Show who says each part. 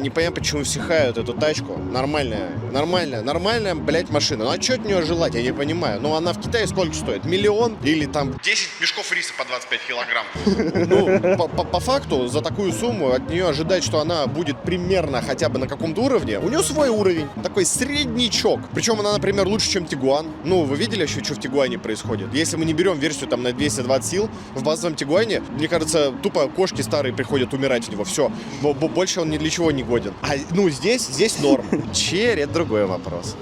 Speaker 1: Не понятно, почему все хают эту тачку. Нормальная, блядь, машина. Ну а что от нее желать, я не понимаю. Ну она в Китае сколько стоит? Миллион? Или там 10 мешков риса по 25 килограмм? Ну, по факту, за такую сумму от нее ожидать, что она будет примерно хотя бы на каком-то уровне. У нее свой уровень. Такой среднячок. Причем она, например, лучше, чем Тигуан. Ну, вы видели еще, что в Тигуане происходит? Если мы не берем версию там на 220 сил, в базовом Тигуане, мне кажется, тупо кошки старые приходят умирать в него. Все. Больше он ни для чего не годен. А, ну, здесь норм. Черри — это другой вопрос.